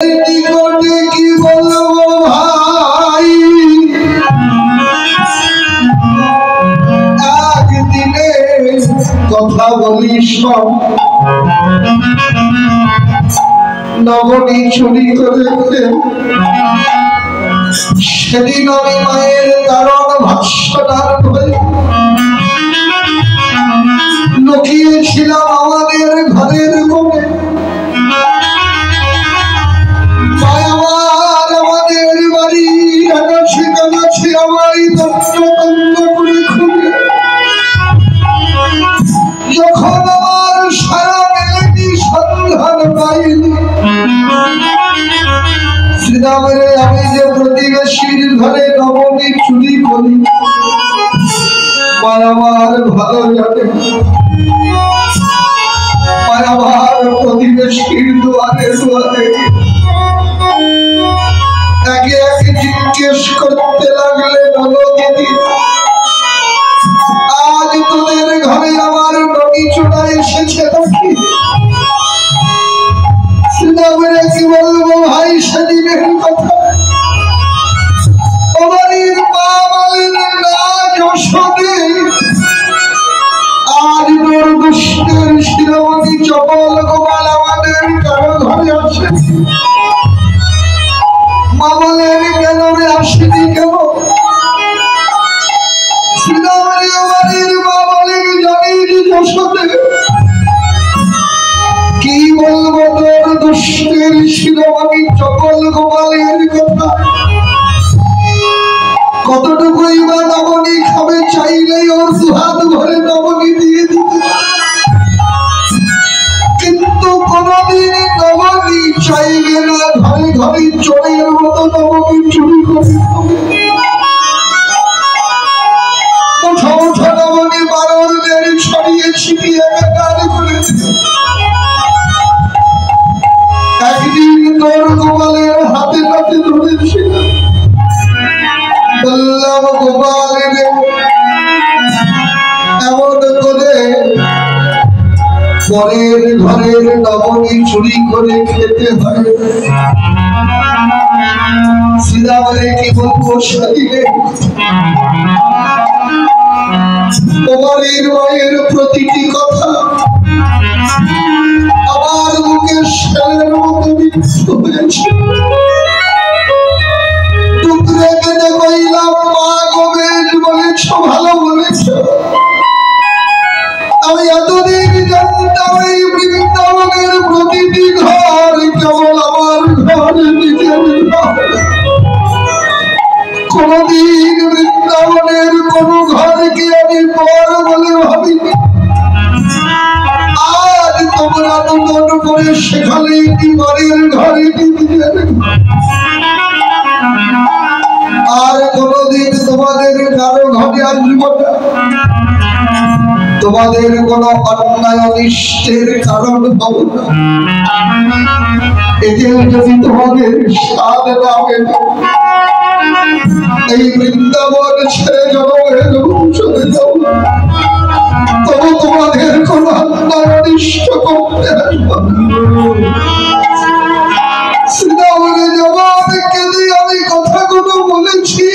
কি বলবো ভাই, একদিনে কথা বলিস নবনী চুরি করে সেদিন আমি মায়ের কারণ ভাষ্যটার ভয় লুকিয়েছিলাম আমাদের ঘরের কোণে। আমাদের বাড়ির আকাশে কানাছে আমায় তন্ত্র করে খুলে যখন আমার সারা মেলেনি সন্ধান পাইনি। শ্রীরামের আমি যে প্রতিবেশীর ঘরে নবনী চুরি করি আমার ভালো জানে। আমার প্রতিবেশীর দুয়ারে দুয়ারে একে একে জিজ্ঞেস করতে লাগলে, বলো দিদি আজ তোদের ঘরে আমার নবী চোরা এসেছে নাকি? শ্রীরামের কি বলবো ভাই সেদিনের কথা। আমাদের মা বলেন না যশোদে আজ তোর দুষ্টের শিরোমণি চপল গোপাল আমাদের কারো ঘরে আছে। মা বলেন কেন রে আসেনি কেন? শ্রীরামের আমাদের মা বলেন জানিস যশোদে কি বলবো তোর দুষ্টের শিরোমণি চপল গোপালের কথা। কতটুকুই বা নবনী খাবে চাইলেই ওর দুহাত ভরে নবনী দিয়ে দিতে, কিন্তু কোনদিন নবনী চাইবে না ঘরে ঘরে চোরের মতো নবনী চুরি করে। ওঠো ওঠো নবনী বানরদের ছড়িয়ে ছিটিয়ে একাকার করে। একদিন তোর গোপালের হাতে হাতে ধরেছিল, বললাম গোপাল এমন করে পরের ঘরের নবনী চুরি করে খেতে হয়। শ্রীরামের কি বলবো শরীরে তোমার মায়ের প্রতিটি কথা আমার মুখে শেলের মতো বিদ্ধ হয়েছে। টুকরে কেটে কইলাম মা গো বেশ বলেছ, ভালো বলেছ। আমি এতদিন জানতাম এই বৃন্দাবনের প্রতিটি ঘর কেবল আমার ঘর, নিজের ঘর। কোনদিন বৃন্দাবনের কোন ঘরকে আমি পর বলে ভাবিনি। আজ তোমরা নতুন করে সেখানে একটি বাড়ির ঘরে নিজের আর কোনদিন তোমাদের কারো ঘরে আসব না। তোমাদের কোন অন্যায় অনিষ্টের কারণ হব না। এদের যদি তোমাদের স্বাদ না পেত এই বৃন্দাবন ছেড়ে চলে যাও, তবু তোমাদের কোন অন্যায় অনিষ্ট করতে আসব না। শ্রীরামকে জবাব কেঁদে আমি কথাগুলো বলেছি।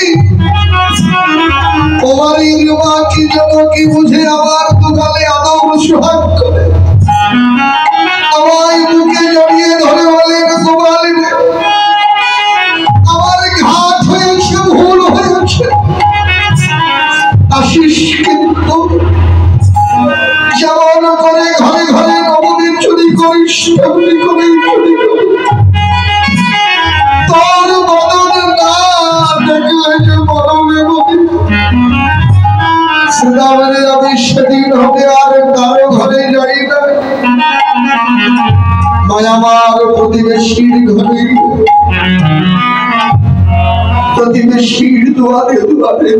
তোমারই মা কি যেন কি বুঝে আমার দুগালে আদম সোহাগ করে আমায় বুকে জড়িয়ে ধরে বলেন, গোপাল আমার ঘাট হয়েছে, ভুল হয়েছে, আসিস কিন্তু যেমন করে ঘরে ঘরে নবনী চুরি করিস তেমনি করে চুরি করিস। তোর বদন না দেখলে যে মরণে বলি। শ্রীরামের আমি সেদিন হবে আর কারো ঘরে যাই না। আমার প্রতিবেশীর ঘরে প্রতিবেশীর দুয়ারে দুয়ারে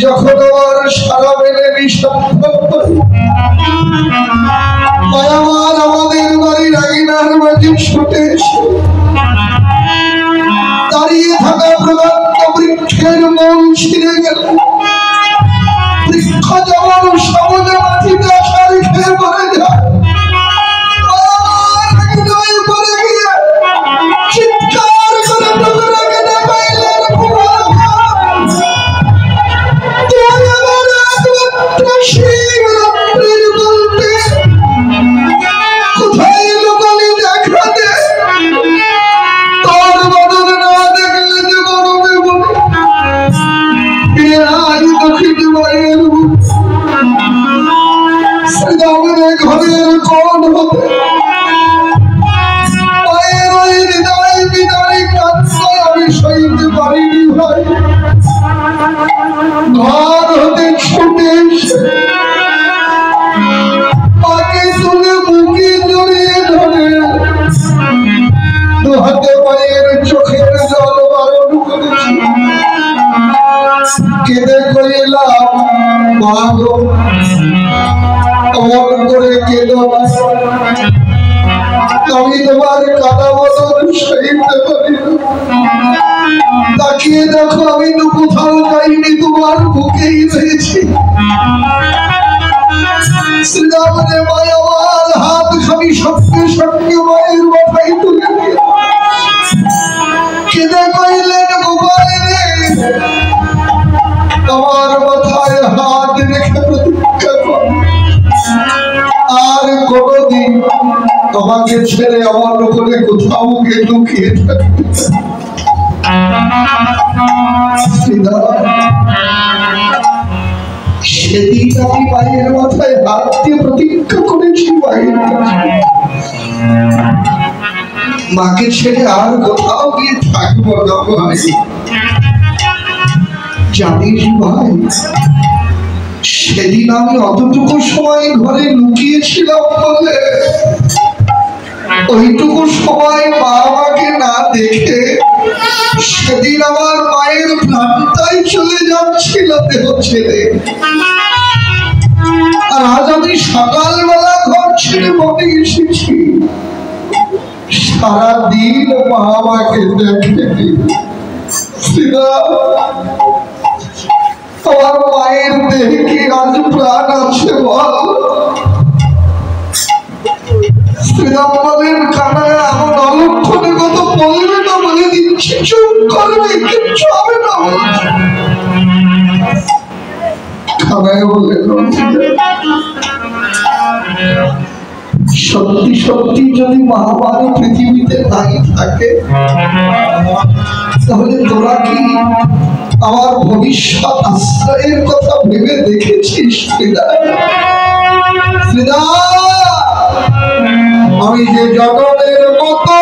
যখন আমার সারা মেলে আমার আমাদের বাড়ির আঙিনার মাঝে ছুটে এসে দাঁড়িয়ে থাকা প্রদত্ত বৃক্ষের মূল ছিঁড়ে গেল। বৃক্ষ যেমন সবুজে মাটিতে আসার খেয়ে মরে যায়, তাকিয়ে দেখো আমি তো কোথাও যাইনি, তোমার বুকেই রয়েছি। শ্রীরামের মায়ার হাত খানি সঙ্গে সঙ্গে মায়ের মাথায় তুলে কেঁদে কইলেন, গোপাল রে আমার মাথায় হাত রেখে প্রতীক্ষা কর, আর কোনদিন তোমাকে ছেড়ে আমার উপরে কোথাও গিয়ে লুকিয়ে থাকবে। সেদিন আমি মায়ের মাথায় হাত দিয়ে প্রতীক্ষা করেছি মায়ের কাছে, মাকে ছেড়ে আর কোথাও গিয়ে থাকবো না ভাই। জানিস ভাই, সেদিন আমি অতটুকু সময় ঘরে লুকিয়েছিলাম বলে ওইটুকু সময় মা আমাকে না দেখে সেদিন আমার মায়ের প্রাণটাই চলে যাচ্ছিল দেহ ছেড়ে। আর আজ আমি সকালবেলা ঘর ছেড়ে বনে এসেছি, সারাদিন মা আমাকে দেখেনি। আমার মায়ের দেহে কি আজ প্রাণ আছে বল? শ্রীরামের কানায় এমন অলক্ষণের কথা বলবে না বলে দিচ্ছি, চুপ করবে, কিচ্ছু হবে না। কানায় বলে সত্যি সত্যি যদি মহামারী পৃথিবীতে নাই থাকে তাহলে তোরা কি আমার ভবিষ্যৎ আশ্রয়ের কথা ভেবে দেখেছিস? আমি যে জগতের মতো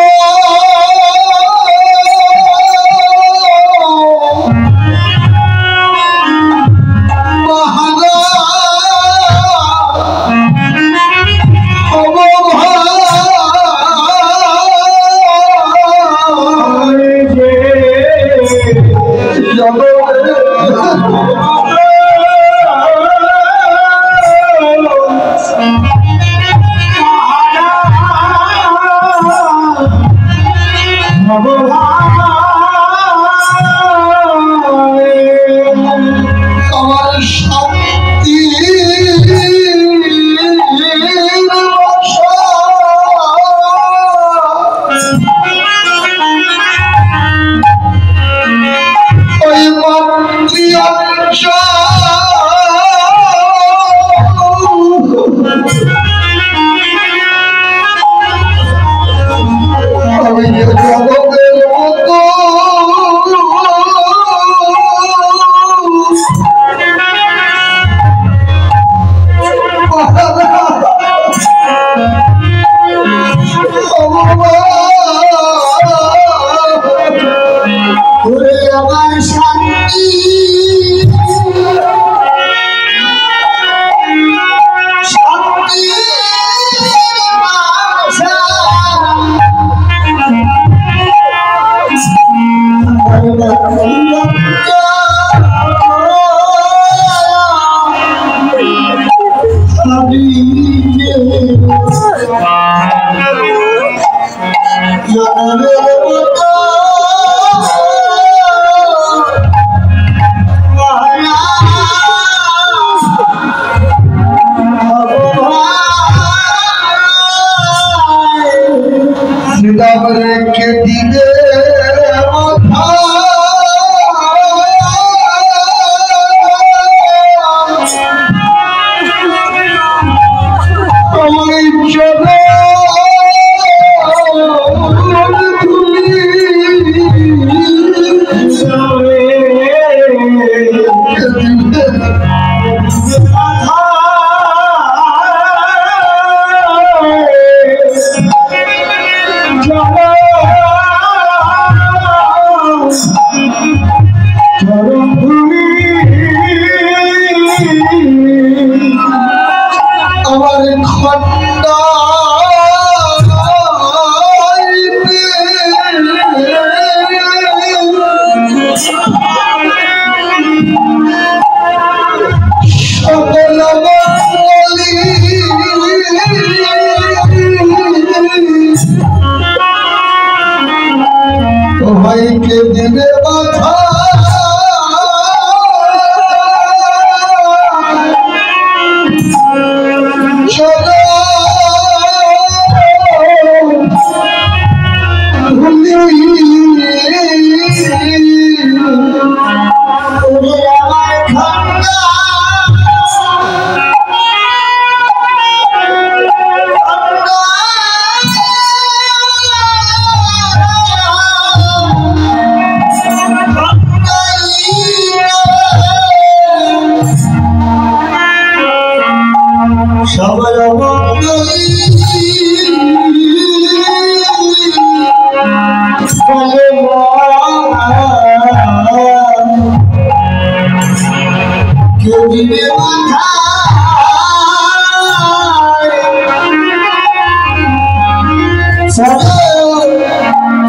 ভাইকে দিবে মাথা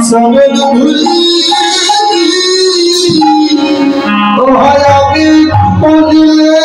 সবে ভুলি ও হয় আমি বুঝলে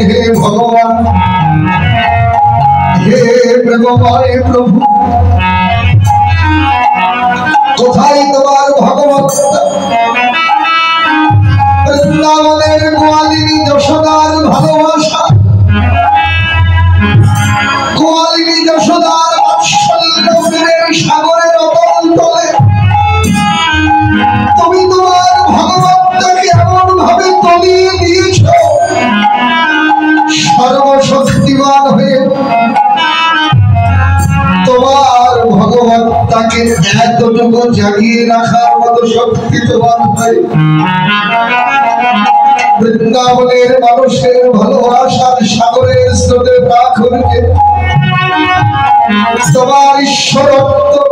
हे भगवान हे प्रेममय प्रभु কোথায় তোমার ভগবত বৃন্দাবনের গোয়ালিনী যশোদার ভালোবাসা গোয়ালিনী যশোদার বাৎসল্যের সাগরের অতল তলে তুমি তোমার ভগবতকে এমন ভাবে তলিয়ে দিয়েছ সর্বশক্তিমান হয়ে তোমার ভগবতকে এতটুকু জাগিয়ে রাখার মতো শক্তি তোমার হয় বৃন্দাবনের মানুষের ভালোবাসার সাগরের স্রোতে পা খুলকে তোমার ঈশ্বরত্ব